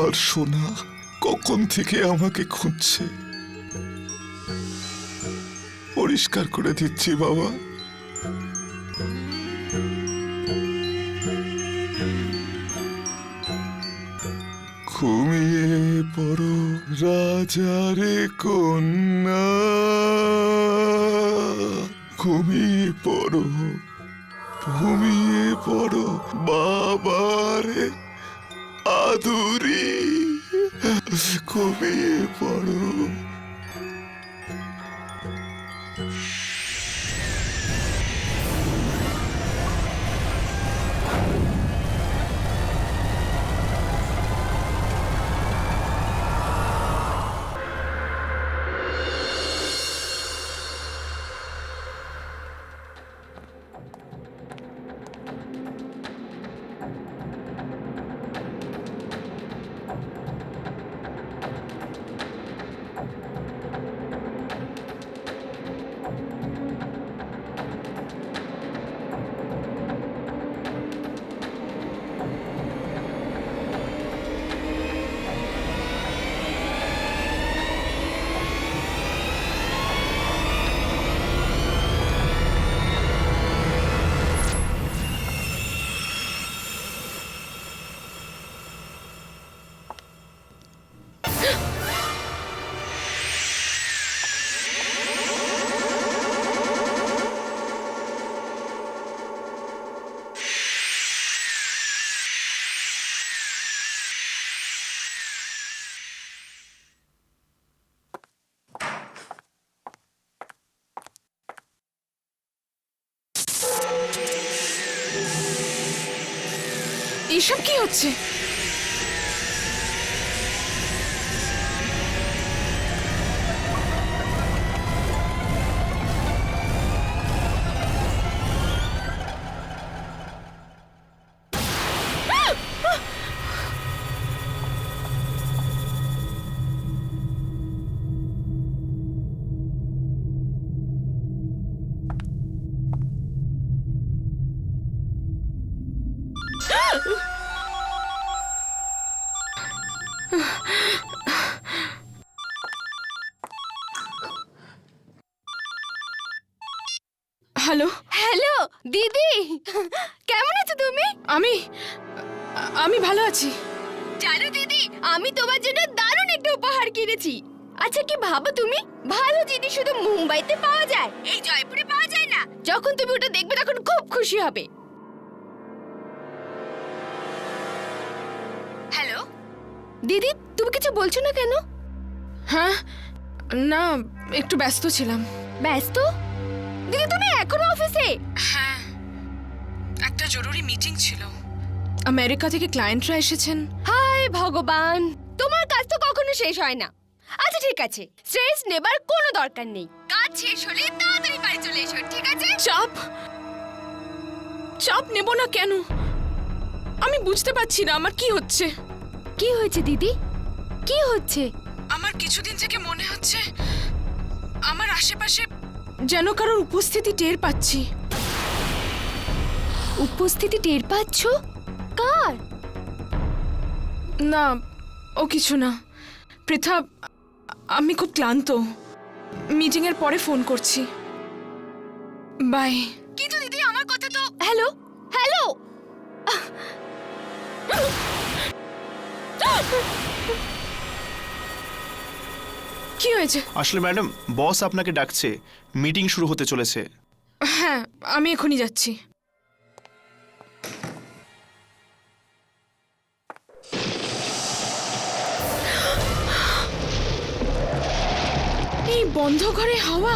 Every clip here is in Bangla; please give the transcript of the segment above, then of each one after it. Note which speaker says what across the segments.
Speaker 1: আমার সোনা কখন থেকে আমাকে খুঁজছে। পরিষ্কার করে দিচ্ছি বাবা। ঘুমিয়ে পড়ো রাজারে কন্যা, ঘুমিয়ে পড়ো, ঘুমিয়ে পড়ো বাবারে আদুরি, ঘুমিয়ে পড়ো।
Speaker 2: এসব কি হচ্ছে? হ্যালো
Speaker 3: হ্যালো দিদি, কেমন আছো তুমি?
Speaker 2: আমি আমি ভালো আছি।
Speaker 3: জানো দিদি, আমি তোমার জন্য দারুণ একটা উপহার কিনেছি। আচ্ছা কি ভাবো তুমি, ভালো জিনিস শুধু মুম্বাইতে পাওয়া যায়, এই জয়পুরে পাওয়া যায় না। যখন তুমি ওটা দেখবে তখন খুব খুশি হবে। হ্যালো দিদি, তুমি কিছু বলছো না কেন?
Speaker 2: হ্যাঁ, না একটু ব্যস্ত ছিলাম।
Speaker 3: ব্যস্ত? দিদি তুমি এখনো অফিসে?
Speaker 2: হ্যাঁ, একটা জরুরি মিটিং ছিল। আমেরিকা থেকে ক্লায়েন্টরা এসেছেন।
Speaker 3: হায় ভগবান, তোমার কাজ তো কখনো শেষ হয় না। আচ্ছা ঠিক আছে, স্ট্রেস নেবার কোনো দরকার নেই। কাজ শেষ হলে তাড়াতাড়ি বাড়ি চলে এসো, ঠিক আছে?
Speaker 2: চাপ চাপ নেব না কেন? আমি বুঝতে পারছি না আমার কি হচ্ছে।
Speaker 3: কি হয়েছে দিদি, কি হচ্ছে?
Speaker 2: আমার কিছুদিন থেকে মনে হচ্ছে আমার আশেপাশে যেন কারোর উপস্থিতি টের পাচ্ছি।
Speaker 3: উপস্থিতি টের পাচ্ছ? কার?
Speaker 2: না, ও কিছু না। পৃথা, আমি খুব ক্লান্ত। মিটিং এর পরে ফোন করছি। বাই।
Speaker 3: কিন্তু দিদি আমার কথা তো। হ্যালো হ্যালো,
Speaker 2: কি হয়েছে?
Speaker 4: আসলে ম্যাডাম, বস আপনাকে ডাকছে, মিটিং শুরু হতে চলেছে।
Speaker 2: হ্যাঁ, আমি এখনই যাচ্ছি। এই বন্ধ ঘরে হাওয়া।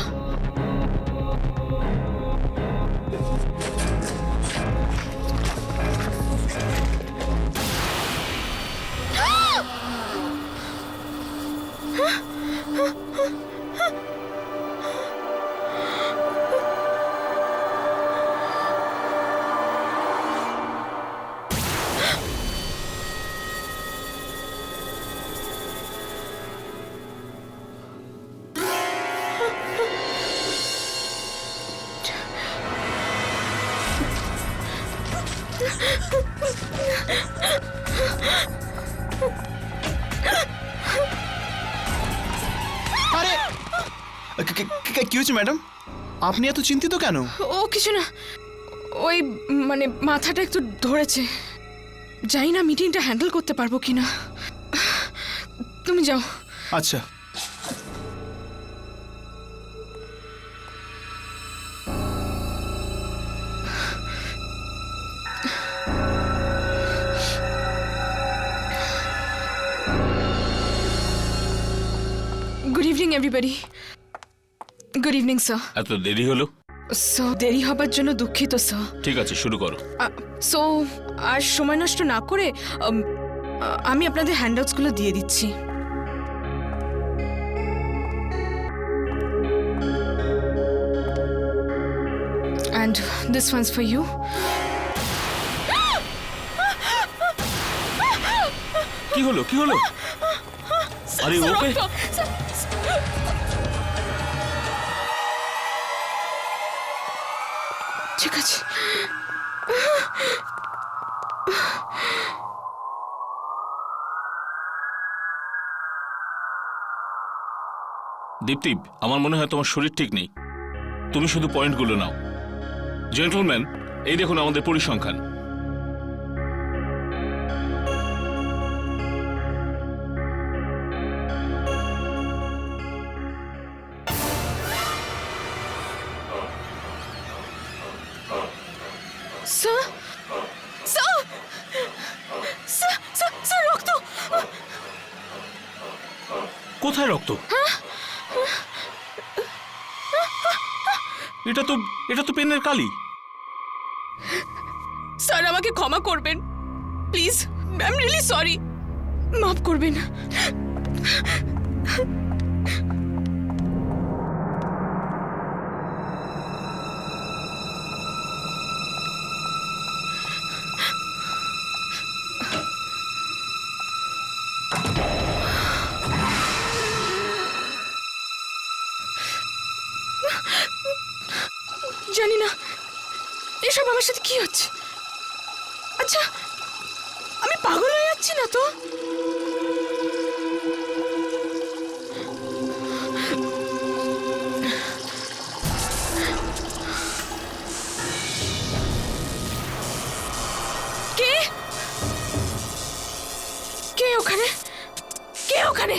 Speaker 4: কি হয়েছে ম্যাডাম? আপনি এত চিন্তিত কেন?
Speaker 2: ও কিছু না, ওই মানে মাথাটা একটু ধরেছে। জানি না মিটিংটা হ্যান্ডেল করতে পারবো কিনা। তুমি যাও।
Speaker 4: আচ্ছা।
Speaker 2: Good evening everybody. Good evening sir.
Speaker 5: এত দেরি হলো?
Speaker 2: সো দেরি হবার জন্য দুঃখিত স্যার।
Speaker 5: ঠিক আছে, শুরু করো।
Speaker 2: সো আর সময় নষ্ট না করে আমি আপনাদের হ্যান্ডআউটসগুলো দিয়ে দিচ্ছি। And this one's for you.
Speaker 5: কি হলো, কি হলো? আরে ওকে,
Speaker 2: ঠিক আছে।
Speaker 5: দীপ্তি, আমার মনে হয় তোমার শরীর ঠিক নেই। তুমি শুধু পয়েন্টগুলো নাও। জেন্টলম্যান, এই দেখুন আমাদের পরিসংখ্যান।
Speaker 2: Sir, sir, sir, sir, sir, রক্ত।
Speaker 5: কোথায় রক্ত? এটা তো পেনের কালি।
Speaker 2: স্যার আমাকে ক্ষমা করবেন please, I am really sorry. মাফ করবেন। জানি না এসব আমার সাথে কি হচ্ছে। আচ্ছা, আমি পাগল হয়ে যাচ্ছি না তো? কে কে ওখানে? কে ওখানে?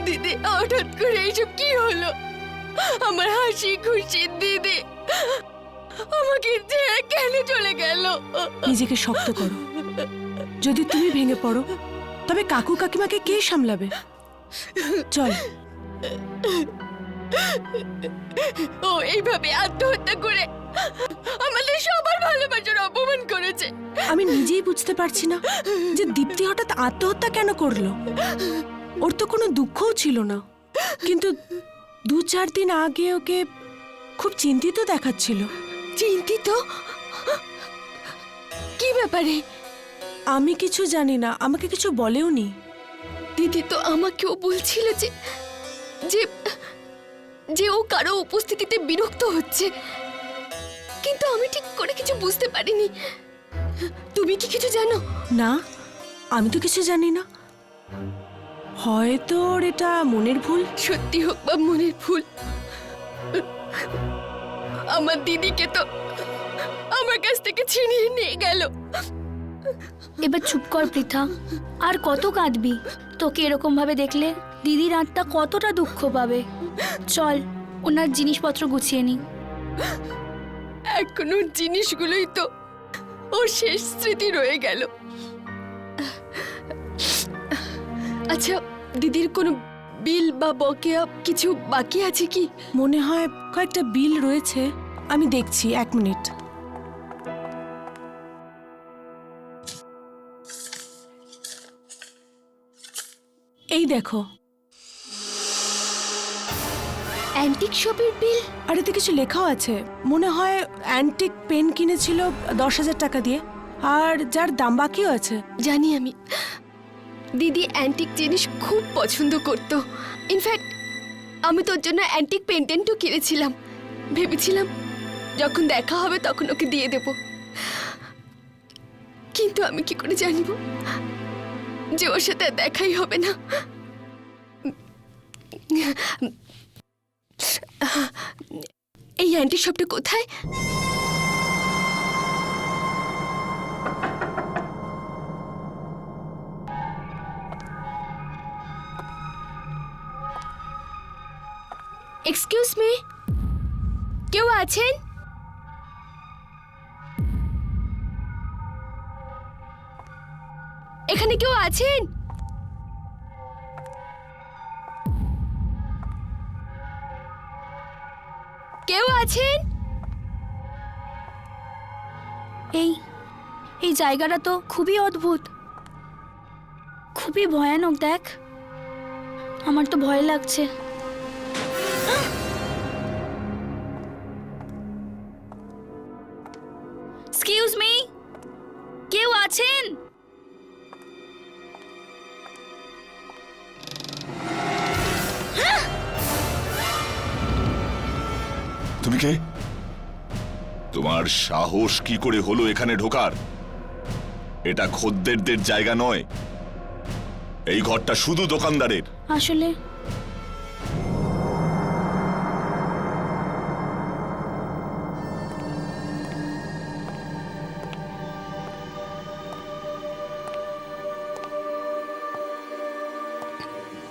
Speaker 3: দিদি, হঠাৎ করে এইসব কি হলো? আমার হাসি খুশি দিদি আমাকে ছেড়ে কেন চলে গেল?
Speaker 6: নিজেকে শক্ত করো। যদি তুমি ভেঙে পড়ো তবে কাকু কাকিমাকে কে সামলাবে? চল।
Speaker 3: ও এইভাবে আত্মহত্যা করে আমাদের সবার ভালোবাসার অপমান করেছে।
Speaker 6: আমি নিজেই বুঝতে পারছি না যে দীপ্তি হঠাৎ আত্মহত্যা কেন করলো। ওর তো কোনো দুঃখও ছিল না। কিন্তু 2-4 দিন আগে ওকে খুব চিন্তিত দেখাচ্ছিল।
Speaker 3: চিন্তিত? কি ব্যাপারে?
Speaker 6: আমি কিছু জানি না, আমাকে কিছু বলেওনি।
Speaker 3: দিদি তো আমাকেও বলছিল যে যে যে ও কারো উপস্থিতিতে বিরক্ত হচ্ছে, কিন্তু আমি ঠিক করে কিছু বুঝতে পারিনি। তুমি কি কিছু জানো?
Speaker 6: না, আমি তো কিছু জানি না। হয়তো ওর এটা মনের ভুল।
Speaker 3: সত্যি হোক বা মনের ভুল, আমার দিদিকে তো আমার কাছ থেকে ছিনিয়ে নিয়ে গেল।
Speaker 7: এবার চুপ কর পৃথা, আর কত কাঁদবি? তোকে এরকম ভাবে দেখলে দিদির আত্মা কতটা দুঃখ পাবে। চল ওনার জিনিসপত্র গুছিয়ে নি।
Speaker 3: এখনো জিনিসগুলোই তো ওর শেষ স্মৃতি রয়ে গেল। আচ্ছা, দিদির কোনো বিল বা বকেয়া কিছু বাকি আছে কি?
Speaker 6: মনে হয় কয়েকটা বিল রয়েছে, আমি দেখছি, 1 মিনিট। এই দেখো।
Speaker 3: অ্যান্টিক শপের বিল?
Speaker 6: আর এতে কিছু লেখাও আছে। মনে হয় অ্যান্টিক পেন কিনেছিল 10,000 টাকা দিয়ে, আর যার দাম বাকিও আছে।
Speaker 3: জানি আমি, দিদি অ্যান্টিক জিনিস খুব পছন্দ করত। ইনফ্যাক্ট আমি তোর জন্য অ্যান্টিক পেন্ডেন্টও কিনেছিলাম। ভেবেছিলাম যখন দেখা হবে তখন ওকে দিয়ে দেব, কিন্তু আমি কি করে জানব যে ওর সাথে আর দেখাই হবে না? এই অ্যান্টিক শপটা কোথায়? এক্সকিউজ মি, কেউ আছেন? এখানে কেউ আছেন? কেউ আছেন?
Speaker 7: এই এই জায়গাটা তো খুবই অদ্ভুত, খুবই ভয়ানক। দেখ, আমার তো ভয় লাগছে। এক্সকিউজ মি, কেউ আছেন?
Speaker 1: তুমি কে? তোমার সাহস কি করে হলো এখানে ঢোকার? এটা খদ্দেরদের জায়গা নয়, এই ঘরটা শুধু দোকানদারের।
Speaker 7: আসলে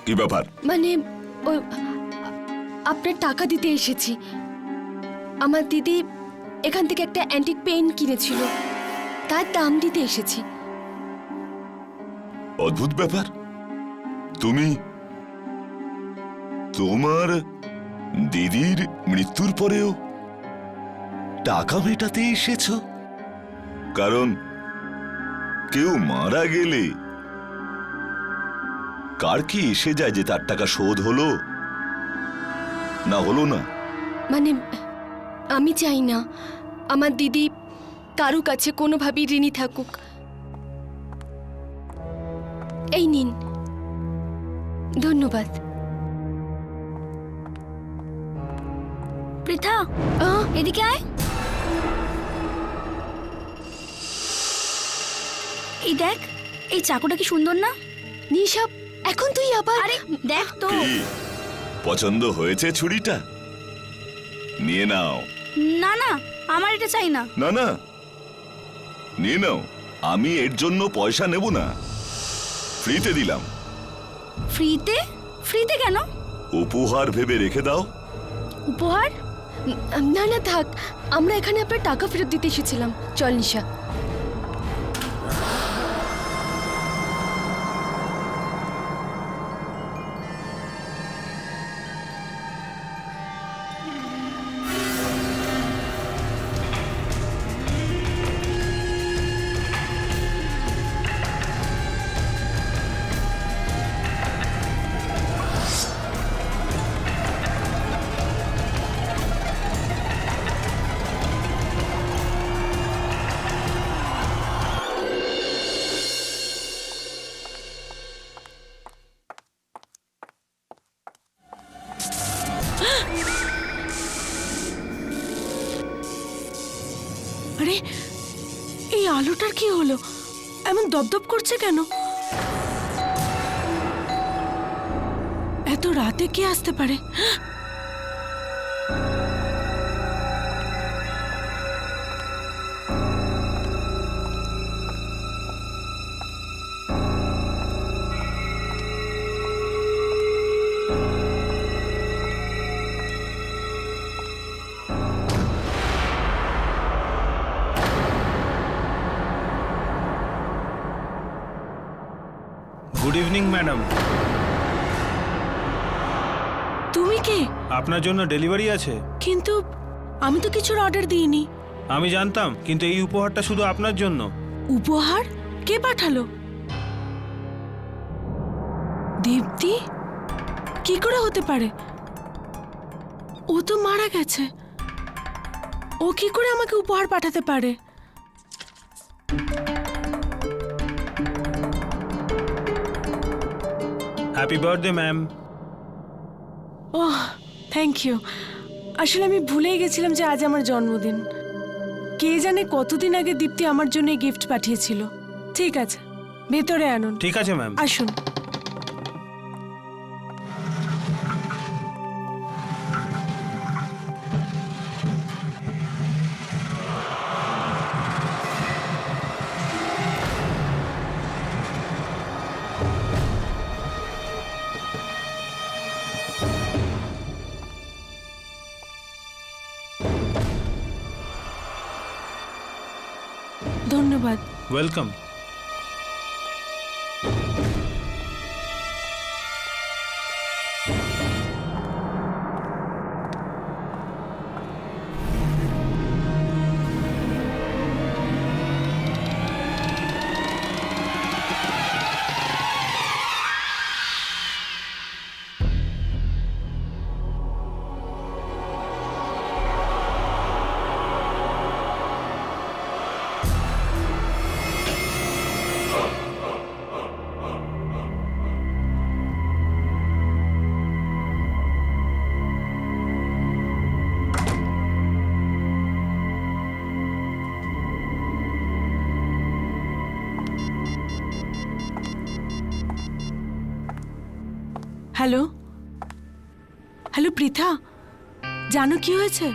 Speaker 1: কি ব্যাপার?
Speaker 3: মানে আপনার টাকা দিতে এসেছি। আমার দিদি এখান থেকে একটা অ্যান্টিক পেন কিনেছিল, তার দাম দিতে এসেছি।
Speaker 1: অদ্ভুত ব্যাপার। তুমি তোমার দিদির মৃত্যুর পরেও টাকা মেটাতে এসেছো? কারণ কেউ মারা গেলে কার কি এসে যায় যে তার টাকা শোধ হলো না হলো না?
Speaker 3: মানে আমি চাই না আমার দিদি কারো কাছে কোনোভাবেই ঋণী থাকুক। এই নিন, ধন্যবাদ।
Speaker 7: পৃথা, এদিকে আয়। এই দেখ, এই চাকুটা কি সুন্দর না?
Speaker 3: নিশা, এখন তুই আবার?
Speaker 7: আরে দেখ তো।
Speaker 1: কি পছন্দ হয়েছে ছুরিটা? নিয়ে নাও।
Speaker 7: না না, আমার এটা চাই না।
Speaker 1: না না, নিয়ে নাও। আমি এর জন্য পয়সা নেব না, ফ্রিতে দিলাম।
Speaker 7: ফ্রিতে? ফ্রিতে কেন?
Speaker 1: উপহার ভেবে রেখে দাও।
Speaker 7: উপহার?
Speaker 3: না না থাক, আমরা এখানে আপনার টাকা ফেরত দিতে এসেছিলাম। চল নিশা।
Speaker 6: আরে এই আলোটার কি হলো? এমন দপদপ করছে কেন? এত রাতে কে আসতে পারে?
Speaker 8: Good evening madam.
Speaker 6: তুমি কে?
Speaker 8: আপনার জন্য ডেলিভারি আছে।
Speaker 6: কিন্তু আমি তো কিছুর অর্ডার দিইনি।
Speaker 8: আমি জানতাম, কিন্তু এই উপহারটা শুধু আপনার জন্য।
Speaker 6: উপহার? কে পাঠালো? দীপ্তি? কি করে হতে পারে? ও তো মারা গেছে। ও কি করে আমাকে উপহার পাঠাতে পারে?
Speaker 8: Happy birthday ma'am.
Speaker 6: Oh, thank you. আসলে আমি ভুলেই গেছিলাম যে আজ আমার জন্মদিন। কে জানে কতদিন আগে দীপ্তি আমার জন্য এই গিফট পাঠিয়েছিল। ঠিক আছে, ভেতরে আনুন।
Speaker 8: ঠিক আছে ম্যাম।
Speaker 6: আসুন। ধন্যবাদ।
Speaker 8: ওয়েলকাম।
Speaker 6: হ্যালো, হ্যালো পৃথা, জানো কি হয়েছে?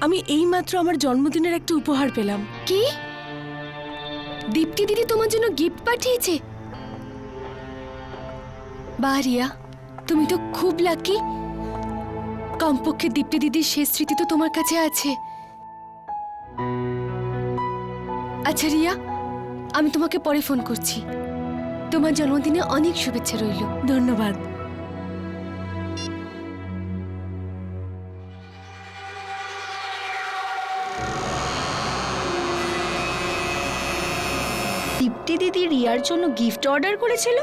Speaker 6: আমি এইমাত্র আমার জন্মদিনের একটা উপহার পেলাম।
Speaker 3: কি? দীপ্তি দিদি তোমার জন্য গিফট পাঠিয়েছে? বাহ রিয়া, তুমি তো খুব লাকি। কমপক্ষে দীপ্তি দিদির শেষ স্মৃতি তো তোমার কাছে আছে। আচ্ছা রিয়া, আমি তোমাকে পরে ফোন করছি। তোমার জন্মদিনে অনেক শুভেচ্ছা রইল।
Speaker 6: ধন্যবাদ।
Speaker 7: দীপ্তি দিদি রিয়ার জন্য গিফট অর্ডার করেছিল।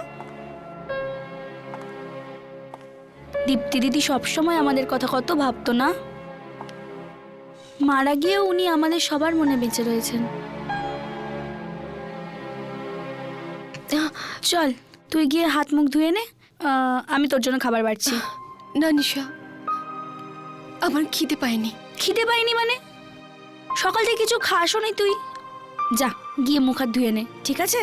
Speaker 7: দীপ্তি দিদি সবসময় আমাদের কথা কত ভাবতো না? মারা গিয়েও উনি আমাদের সবার মনে বেঁচে রয়েছেন। চল তুই গিয়ে হাত মুখ ধুয়ে নে, আমি তোর জন্য খাবার বাড়ছি।
Speaker 3: না নিশা, আমার খিদে পায়নি।
Speaker 7: খিদে পাইনি মানে? সকাল থেকে কিছু খাসও নি তুই। যা গিয়ে মুখ হাত ধুয়ে নে, ঠিক আছে?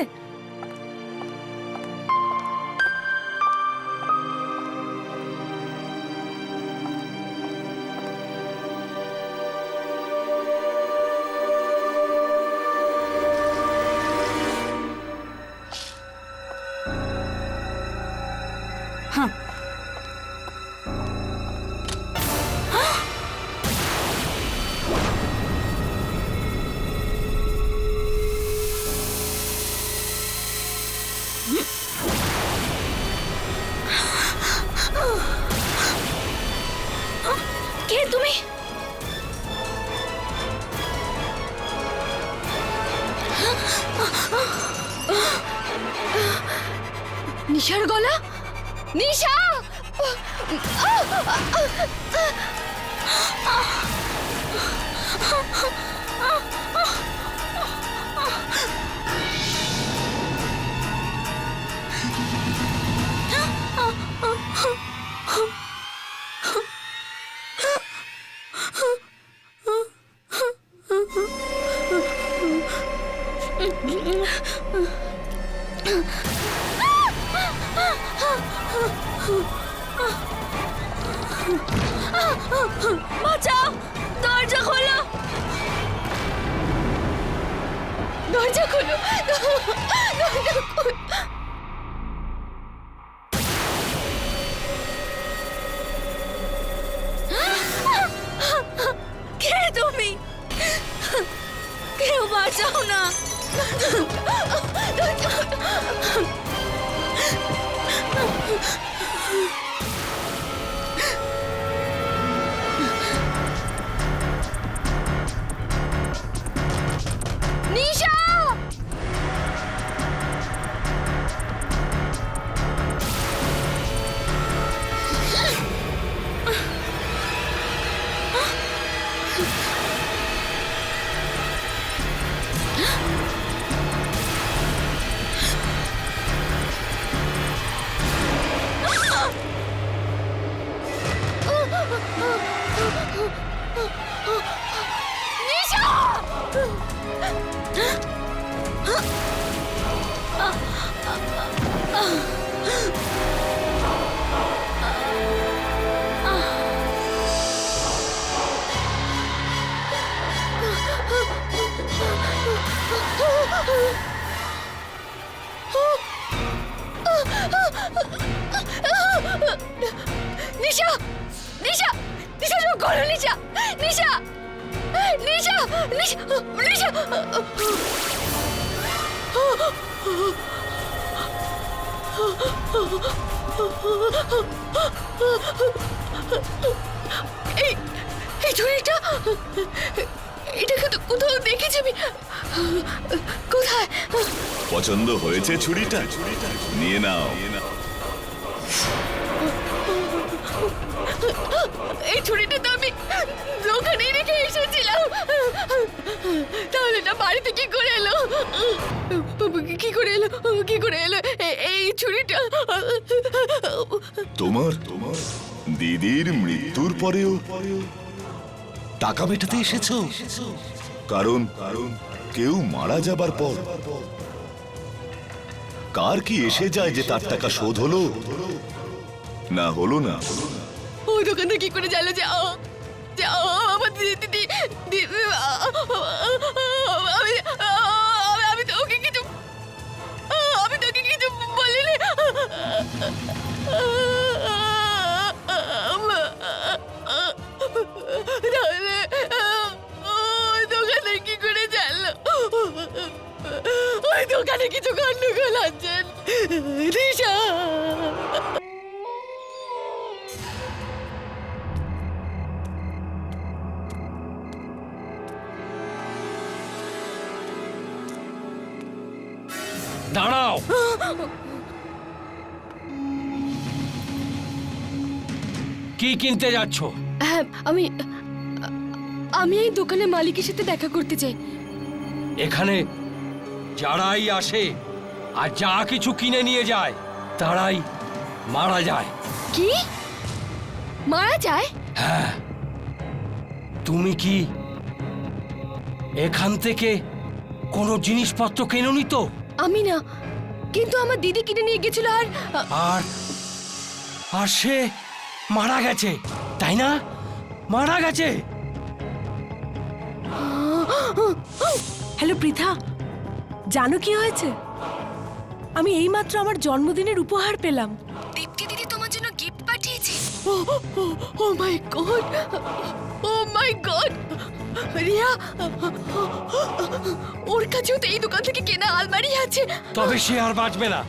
Speaker 7: হ্যাঁ। কে তুমি?
Speaker 3: নিশার গলা? নিশা!
Speaker 7: বাঁচাও, দরজা খোলো।
Speaker 3: দরজা খোলো, দরজা খোলো।
Speaker 7: কে তুমি? কেউ বাঁচাও না।
Speaker 3: নিশা! নিশা! নিশা! নিশা, চোখ খোলো, নিশা! নিশা! নিশা! নিশা! নিশা! এই এই ছুরিটা, এটাকে তো কোথাও দেখেছি আমি। কোথায়?
Speaker 1: পছন্দ হয়েছে ছুরিটা? নিয়ে নাও।
Speaker 3: এই ছুরিটা তো আমি দোকানে রেখে এসেছিলাম। তাহলে এটা বাড়িতে কি করে এলো? কি করে এলো? কি করে এলো এই ছুরিটা?
Speaker 1: তোমার দিদির মৃত্যুর পরেও টাকা মেটাতে এসেছো? কারণ কেউ মারা যাবার পর কার কি এসে যায় যে তার টাকা শোধ হলো না হলো না?
Speaker 3: ওই দোকানটা কি করে জানলো যে আমার দিদি আমি তো ওকে কিছু বলিনি। তাহলে ওই দোকানে কি করে জানলো? ওই দোকানে কিছু গন্ডগোল আছে। দিশা!
Speaker 9: দাঁড়াও। কি কিনতে যাচ্ছ?
Speaker 3: হ্যাঁ, আমি এই দোকানের মালিকের সাথে দেখা করতে চাই।
Speaker 9: এখানে যারাই আসে আর যা কিছু কিনে নিয়ে যায় তারাই মারা যায়।
Speaker 3: কি? মারা যায়?
Speaker 9: হ্যাঁ। তুমি কি এখান থেকে কোনো জিনিসপত্র কেননি তো?
Speaker 3: আমি না, কিন্তু আমার দিদি কিনে নিয়ে গেছিল।
Speaker 9: আর আর সে মারা গেছে, তাই না? মারা গেছে।
Speaker 6: হ্যালো পৃথা, জানো কি হয়েছে? আমি এইমাত্র আমার জন্মদিনের উপহার পেলাম।
Speaker 3: দীপ্তি দিদি তোমার জন্য গিফট পাঠিয়েছে। ও মাই গড! ও মাই গড! রিয়া, ওর কাছেও তো এই দোকান থেকে কেনা আলমারি আছে।
Speaker 9: তবে সে আর বাঁচবে না,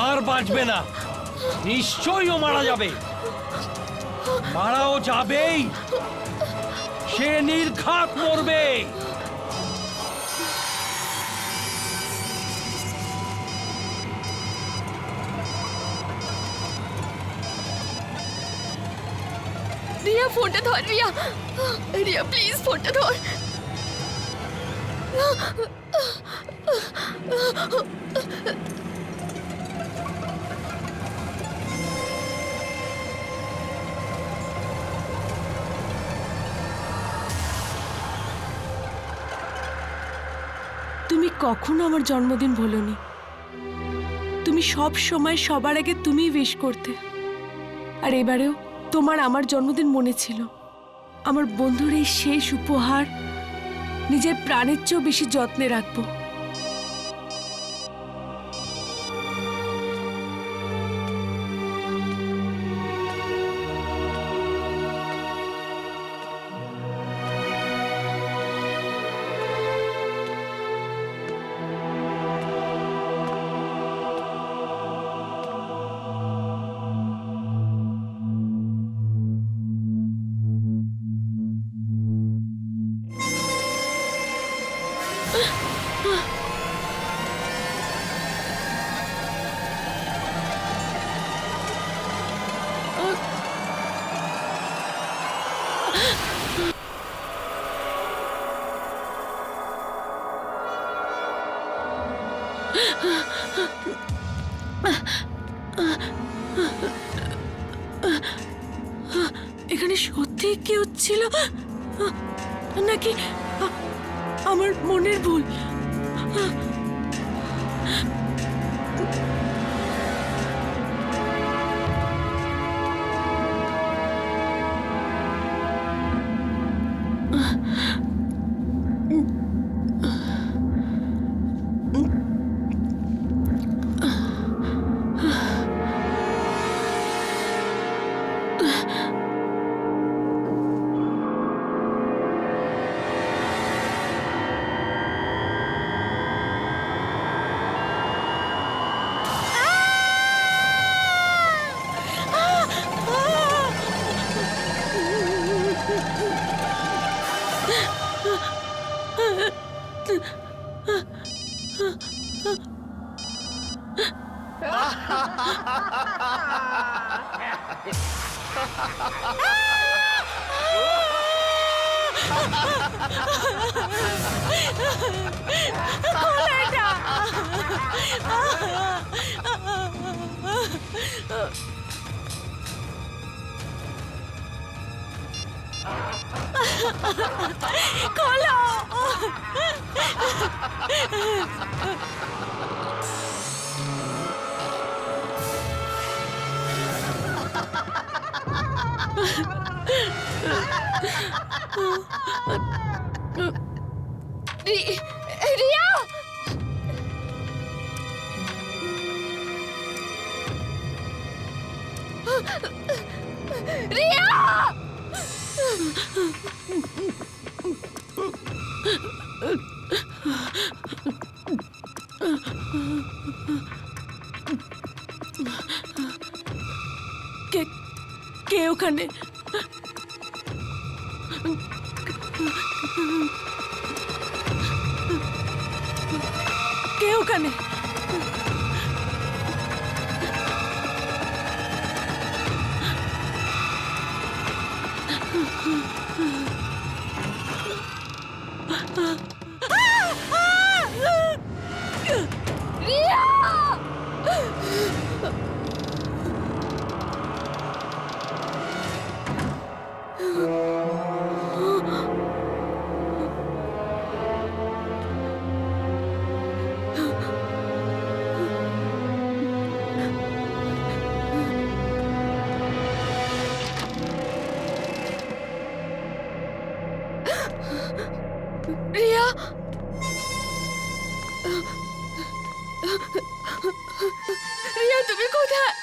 Speaker 9: আর বাঁচবে না। নিশ্চয়ই ও মারা যাবে। মারাও যাবেই, সে নির্ঘাত মরবে।
Speaker 3: রিয়া, ফোনটা ধর। রিয়া, রিয়া প্লিজ ফোনটা ধর।
Speaker 6: তুমি কখনো আমার জন্মদিন ভোলোনি। তুমি সব সময় সবার আগে তুমিই উইশ করতে। আর এবারেও তোমার আমার জন্মদিন মনে ছিল। আমার বন্ধুর এই শেষ উপহার নিজের প্রাণের চেয়েও বেশি যত্নে রাখবো। এখানে সত্যি কেউ ছিল নাকি আমার মনের ভুল?
Speaker 3: রিয়া, রিয়া,
Speaker 6: কে ওখানে? কে ওখানে?
Speaker 3: রিয়া, রিয়া, রিয়া তুমি কোথায়?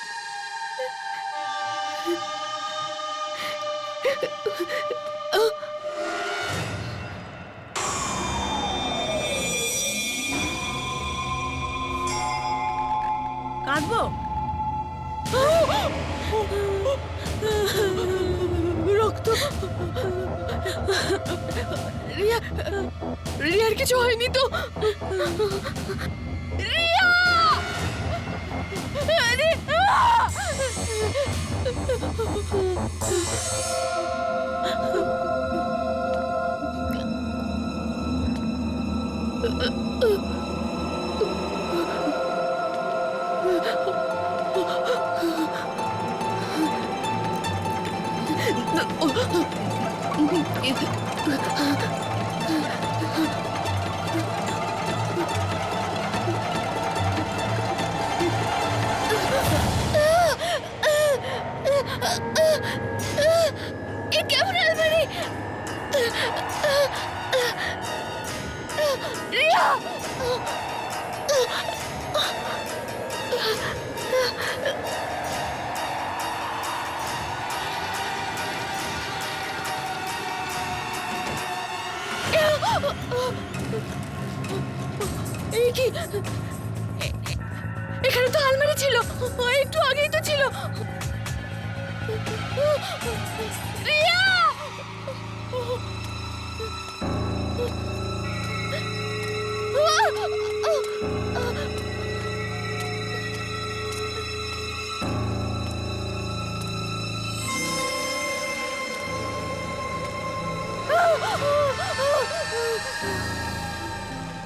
Speaker 6: কাঁদবো? রক্ত।
Speaker 3: রিয়া, রিয়ার কিছু হয়নি তো? রিয়া, রিয়া! এই কি? এখানে তো আলমারি ছিল, একটু আগেই তো ছিল। রিয়া!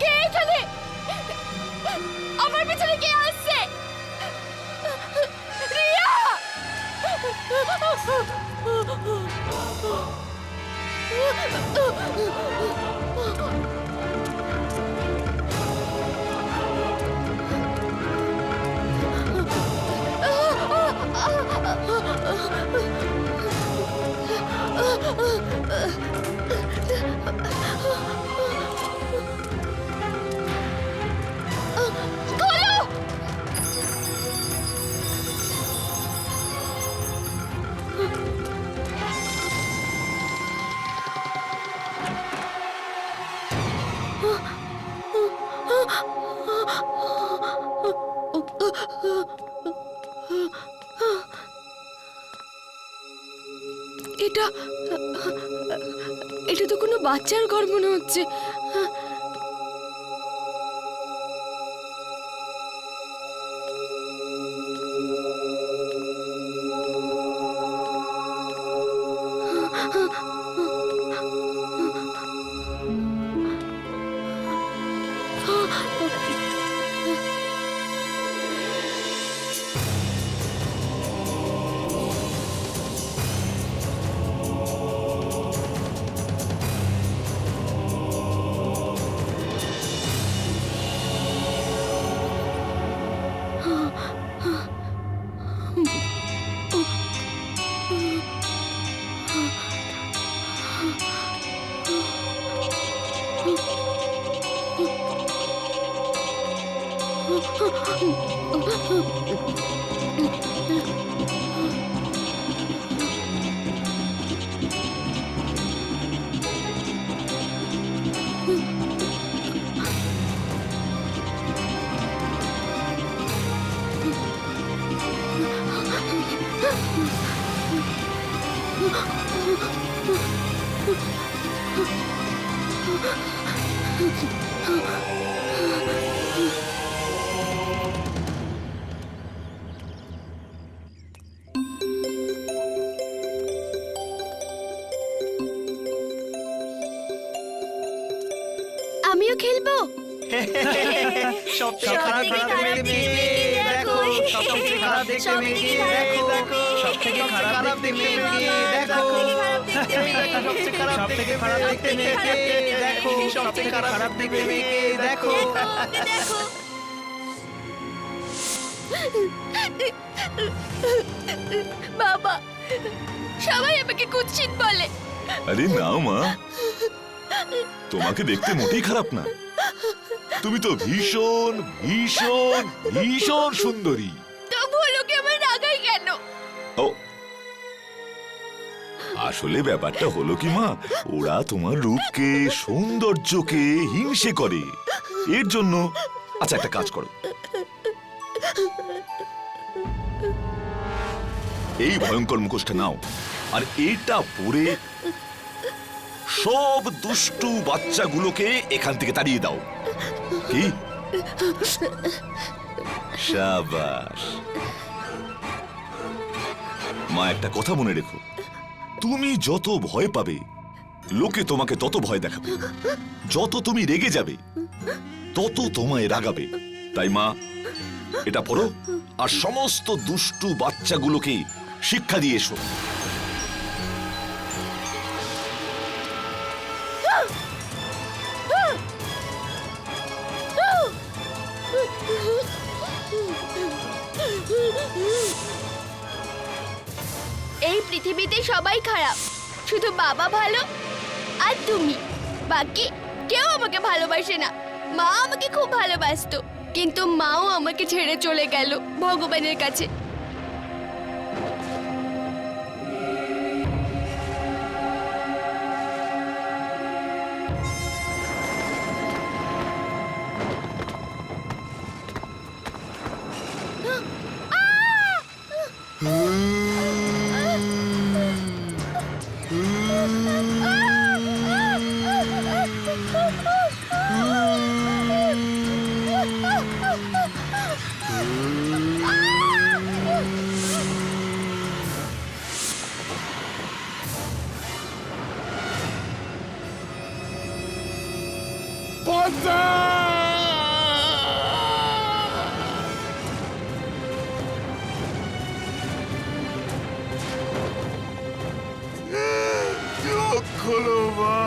Speaker 3: কে এখানে? আমার পেছনে কে আসছে? রিয়া! এটা এটা তো কোনো বাচ্চার ঘর মনে হচ্ছে। আমিও খেলবো।
Speaker 4: সবচেয়ে খারাপ দেখতে মেয়েকে দেখো, সবচেয়ে খারাপ দেখতে মেয়েকে দেখো, সবথেকে খারাপ দেখতে মেয়েকে দেখো, সবচেয়ে খারাপ দেখতে মেয়েকে দেখো, সবচেয়ে খারাপ দেখতে মেয়েকে দেখো।
Speaker 3: বাবা, সবাই আমাকে কুৎসিত বলে।
Speaker 1: আরে না মা, তোমাকে দেখতে মোটেই খারাপ না। তুমি তো ভীষণ ভীষণ ভীষণ সুন্দরী।
Speaker 3: তবুও লোকে আমার রাগাই কেন?
Speaker 1: ও, আসলে ব্যাপারটা হলো কি মা, ওরা তোমার রূপকে সৌন্দর্যকে হিংসে করে, এর জন্য। আচ্ছা, একটা কাজ করো, এই ভয়ঙ্কর মুখোশটা নাও, আর এটা পরে সব দুষ্টু বাচ্চাগুলোকে এখান থেকে তাড়িয়ে দাও। কি? শাবাশ মা, একটা কথা মনে রেখো, তুমি যত ভয় পাবে লোকে তোমাকে তত ভয় দেখাবে, যত তুমি রেগে যাবে তত তোমায় রাগাবে। তাই মা, এটা পড়ো আর সমস্ত দুষ্টু বাচ্চাগুলোকে শিক্ষা দিয়ে এসো।
Speaker 3: এই পৃথিবীতে সবাই খারাপ, শুধু বাবা ভালো আর তুমি। বাকি কেউ আমাকে ভালোবাসে না। মা আমাকে খুব ভালোবাসতো, কিন্তু মাও আমাকে ছেড়ে চলে গেল ভগবানের কাছে।
Speaker 1: চোখ খোলো মা,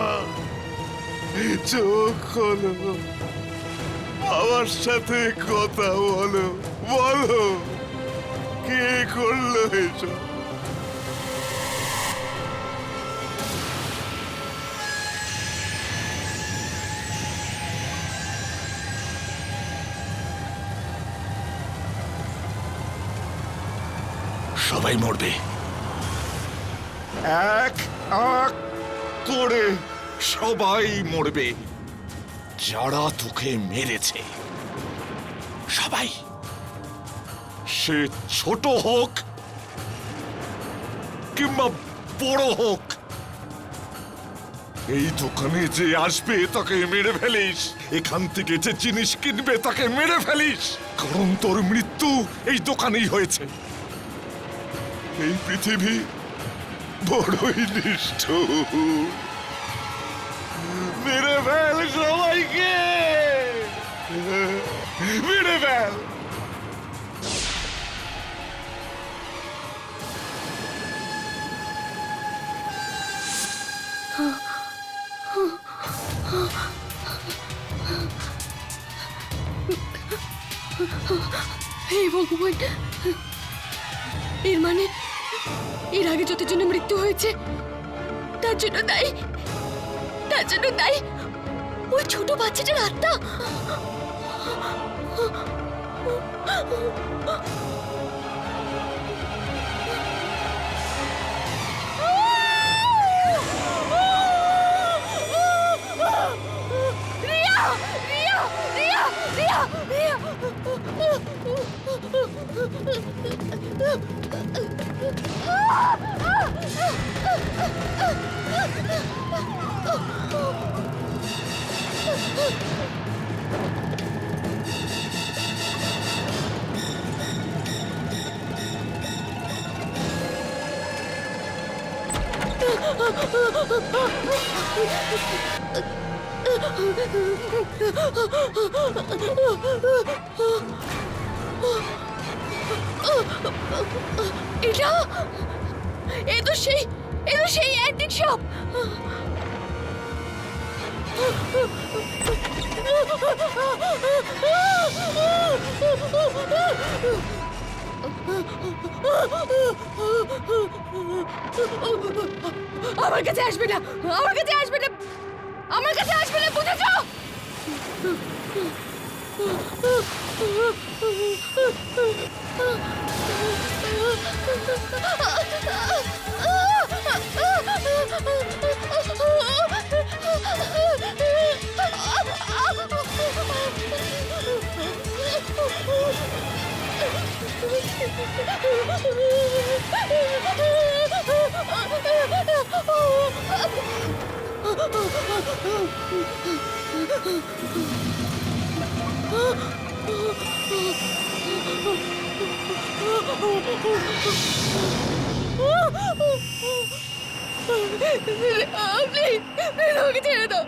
Speaker 1: চোখ খোলো, আমার সাথে কথা বলো, বলো কে করলো এসব? সবাই মরবে, এক এক করে সবাই মরবে, যারা তোকে মেরেছে সবাই, সে ছোট হোক কিংবা বড় হোক। এই দোকানে যে আসবে তাকে মেরে ফেলিস, এখান থেকে যে জিনিস কিনবে তাকে মেরে ফেলিস, কারণ তোর মৃত্যু এই দোকানেই হয়েছে। এই পৃথিবী বড়ই নিষ্ঠুর, মেরে ফেল সবাইকে, মেরে ফেল।
Speaker 2: হে ভগবান, এর মানে এর আগে যতজনের মৃত্যু হয়েছে তার জন্য দায়ী, তার জন্য দায়ী ওই ছোট বাচ্চাটার আত্মা। রিয়া, রিয়া, রিয়া, রিয়া, রিয়া। এটা এ তো সেই অ্যান্টিক শপ। আমার কাছে আসবে না, আমার কাছে আসবে না, আমার কাছে আসবে না, বুঝেছো? আমাকে ছেড়ে দাও।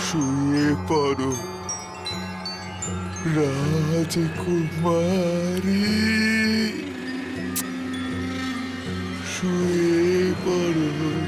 Speaker 10: শুয়ে পড়ো রাজকুমারী, শুয়ে পড়ো।